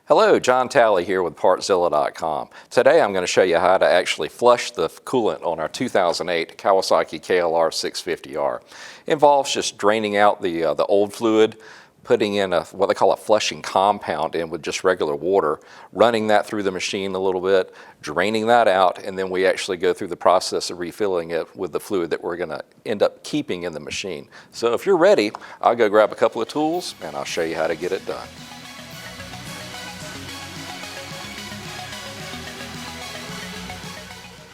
Hello, John Talley here with Partzilla.com. Today I'm going to show you how to actually flush the coolant on our 2008 Kawasaki KLR650R. It involves just draining out the old fluid, putting in what they call a flushing compound in with just regular water, running that through the machine a little bit, draining that out, and then we actually go through the process of refilling it with the fluid that we're going to end up keeping in the machine. So if you're ready, I'll go grab a couple of tools and I'll show you how to get it done.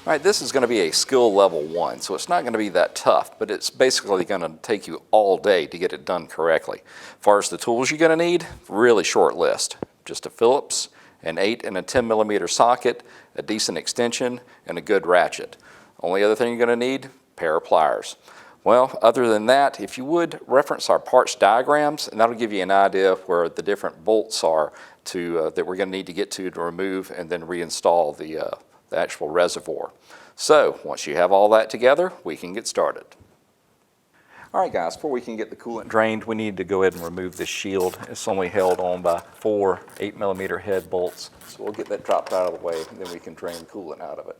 All right, this is going to be a skill level 1, so it's not going to be that tough, but it's basically going to take you all day to get it done correctly. As far as the tools you're going to need, really short list. Just a Phillips, an 8 and a 10 millimeter socket, a decent extension, and a good ratchet. Only other thing you're going to need, pair of pliers. Well, other than that, if you would, reference our parts diagrams, and that'll give you an idea of where the different bolts are that we're going to need to get to remove and then reinstall the actual reservoir. So once you have all that together, we can get started. All right guys, before we can get the coolant drained, we need to go ahead and remove this shield. It's only held on by 4 8 millimeter head bolts. So we'll get that dropped out of the way and then we can drain the coolant out of it.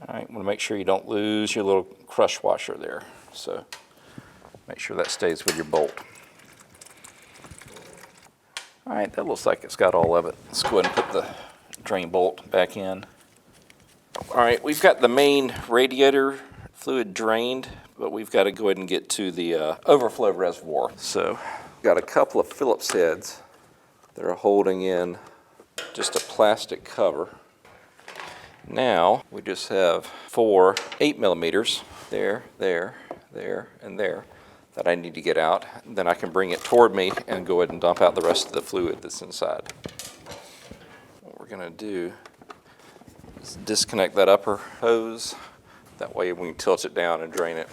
All right, want to make sure you don't lose your little crush washer there. So make sure that stays with your bolt. All right, that looks like it's got all of it. Let's go ahead and put the drain bolt back in. All right, we've got the main radiator fluid drained, but we've got to go ahead and get to the overflow reservoir. So, got a couple of Phillips heads that are holding in just a plastic cover. Now, we just have 4 8 millimeters, there, and there, that I need to get out. Then I can bring it toward me and go ahead and dump out the rest of the fluid that's inside. What we're going to do is disconnect that upper hose. That way we can tilt it down and drain it.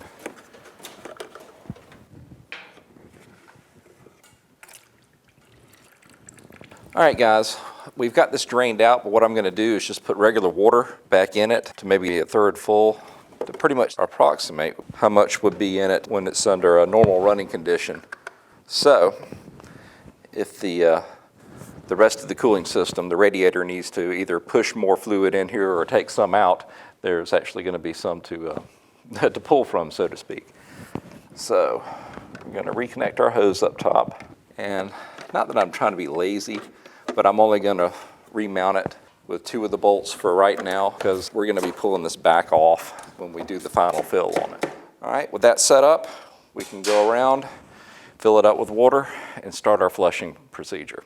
All right guys, we've got this drained out, but what I'm going to do is just put regular water back in it to maybe a third full, to pretty much approximate how much would be in it when it's under a normal running condition. So if the rest of the cooling system, the radiator, needs to either push more fluid in here or take some out, there's actually going to be some to pull from, so to speak. So we're going to reconnect our hose up top, and not that I'm trying to be lazy, but I'm only going to remount it with 2 of the bolts for right now, because we're going to be pulling this back off when we do the final fill on it. All right, with that set up, we can go around, fill it up with water, and start our flushing procedure.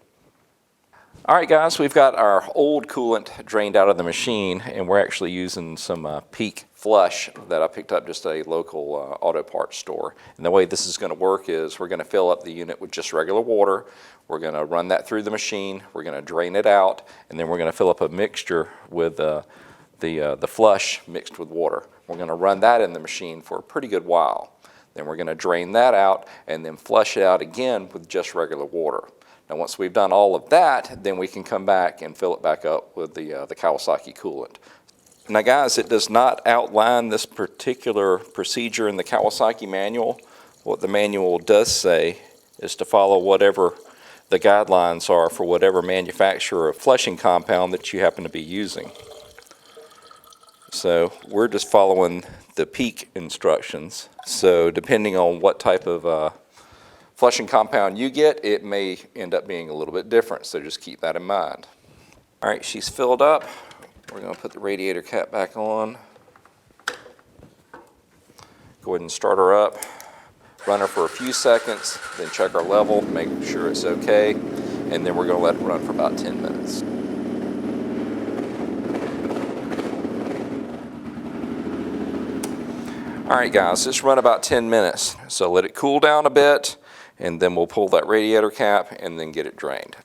All right guys, we've got our old coolant drained out of the machine, and we're actually using some Peak Flush that I picked up just a local auto parts store. And the way this is going to work is we're going to fill up the unit with just regular water. We're going to run that through the machine. We're going to drain it out, and then we're going to fill up a mixture with the flush mixed with water. We're going to run that in the machine for a pretty good while. Then we're going to drain that out and then flush it out again with just regular water. Now once we've done all of that, then we can come back and fill it back up with the Kawasaki coolant. Now guys, it does not outline this particular procedure in the Kawasaki manual. What the manual does say is to follow whatever the guidelines are for whatever manufacturer of flushing compound that you happen to be using. So we're just following the Peak instructions. So depending on what type of flushing compound you get, it may end up being a little bit different, so just keep that in mind. All right, she's filled up. We're going to put the radiator cap back on. Go ahead and start her up. Run her for a few seconds, then check our level, make sure it's okay, and then we're going to let it run for about 10 minutes. All right guys, just run about 10 minutes. So let it cool down a bit, and then we'll pull that radiator cap and then get it drained.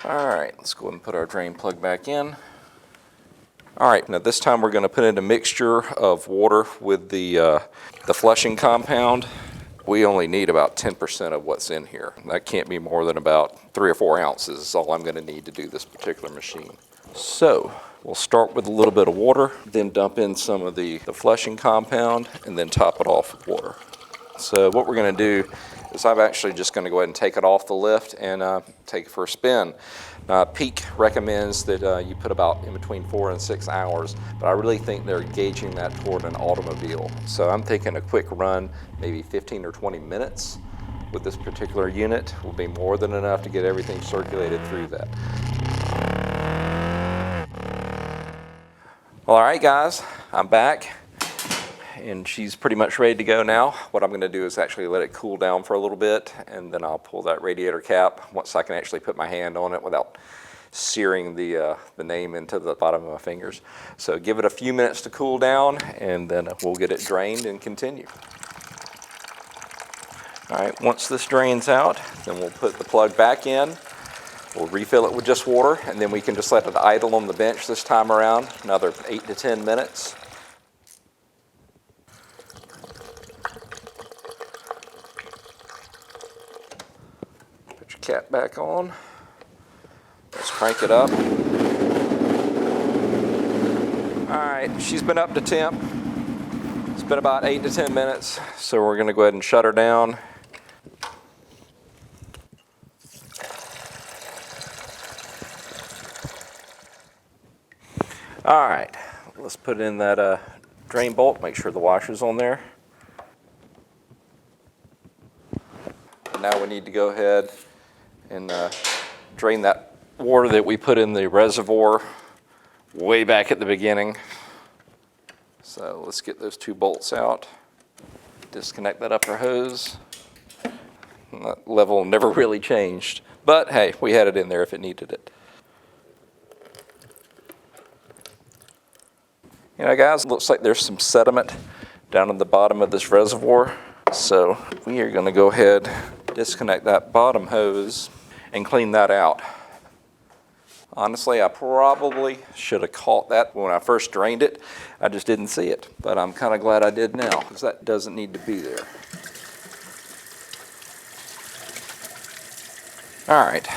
All right, let's go ahead and put our drain plug back in. All right, now this time we're going to put in a mixture of water with the flushing compound. We only need about 10% of what's in here. That can't be more than about 3 or 4 ounces is all I'm going to need to do this particular machine. So We'll start with a little bit of water, then dump in some of the flushing compound, and then top it off with water. So what we're going to do is I'm actually just going to go ahead and take it off the lift and take it for a spin. Peak recommends that you put about in between 4 and 6 hours, but I really think they're gauging that toward an automobile. So I'm thinking a quick run, maybe 15 or 20 minutes with this particular unit will be more than enough to get everything circulated through that. Well, all right, guys, I'm back. And she's pretty much ready to go now. What I'm going to do is actually let it cool down for a little bit, and then I'll pull that radiator cap once I can actually put my hand on it without searing the name into the bottom of my fingers. So give it a few minutes to cool down, and then we'll get it drained and continue. All right, once this drains out, then we'll put the plug back in. We'll refill it with just water, and then we can just let it idle on the bench this time around, another 8 to 10 minutes. Cap back on. Let's crank it up. All right, she's been up to temp. It's been about 8 to 10 minutes, so we're going to go ahead and shut her down. All right, let's put in that drain bolt, make sure the washer's on there. Now we need to go ahead and drain that water that we put in the reservoir way back at the beginning. So let's get those 2 bolts out. Disconnect that upper hose. And that level never really changed, but hey, we had it in there if it needed it. You know, guys, it looks like there's some sediment down at the bottom of this reservoir. So we are going to go ahead, disconnect that bottom hose, and clean that out. Honestly, I probably should have caught that when I first drained it. I just didn't see it, but I'm kind of glad I did now because that doesn't need to be there. All right,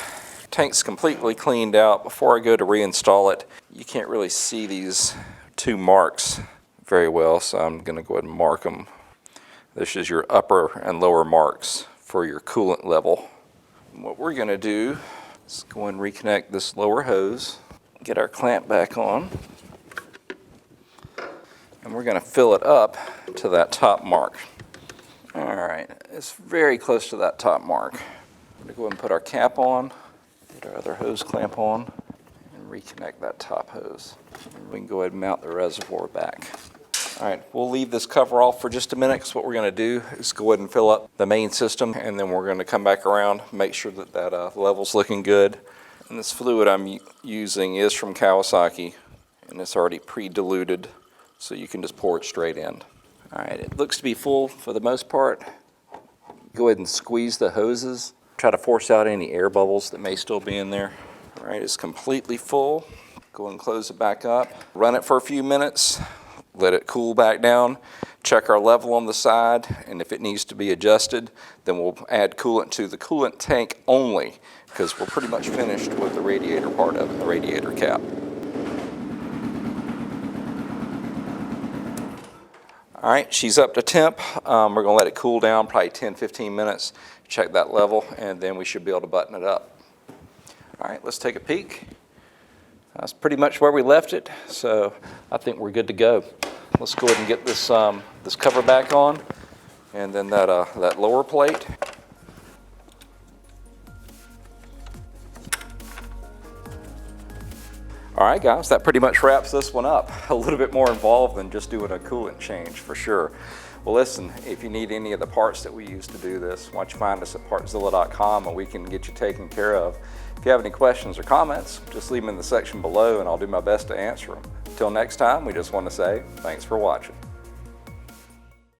tank's completely cleaned out. Before I go to reinstall it, you can't really see these 2 marks very well, so I'm going to go ahead and mark them. This is your upper and lower marks for your coolant level. What we're going to do is go and reconnect this lower hose, get our clamp back on, and we're going to fill it up to that top mark. All right, it's very close to that top mark. We're going to go ahead and put our cap on, get our other hose clamp on, and reconnect that top hose. And we can go ahead and mount the reservoir back. All right, we'll leave this cover off for just a minute because what we're going to do is go ahead and fill up the main system, and then we're going to come back around, make sure that that level's looking good. And this fluid I'm using is from Kawasaki, and it's already pre-diluted, so you can just pour it straight in. All right, it looks to be full for the most part. Go ahead and squeeze the hoses. Try to force out any air bubbles that may still be in there. All right, it's completely full. Go ahead and close it back up. Run it for a few minutes. Let it cool back down, check our level on the side, and if it needs to be adjusted, then we'll add coolant to the coolant tank only, because we're pretty much finished with the radiator part of it, the radiator cap. All right, she's up to temp. We're going to let it cool down probably 10-15 minutes, check that level, and then we should be able to button it up. All right, let's take a peek. That's pretty much where we left it, so I think we're good to go. Let's go ahead and get this this cover back on, and then that lower plate. All right, guys, that pretty much wraps this one up. A little bit more involved than just doing a coolant change, for sure. Well, listen, if you need any of the parts that we use to do this, why don't you find us at Partzilla.com, and we can get you taken care of. If you have any questions or comments, just leave them in the section below, and I'll do my best to answer them. Until next time, we just want to say thanks for watching.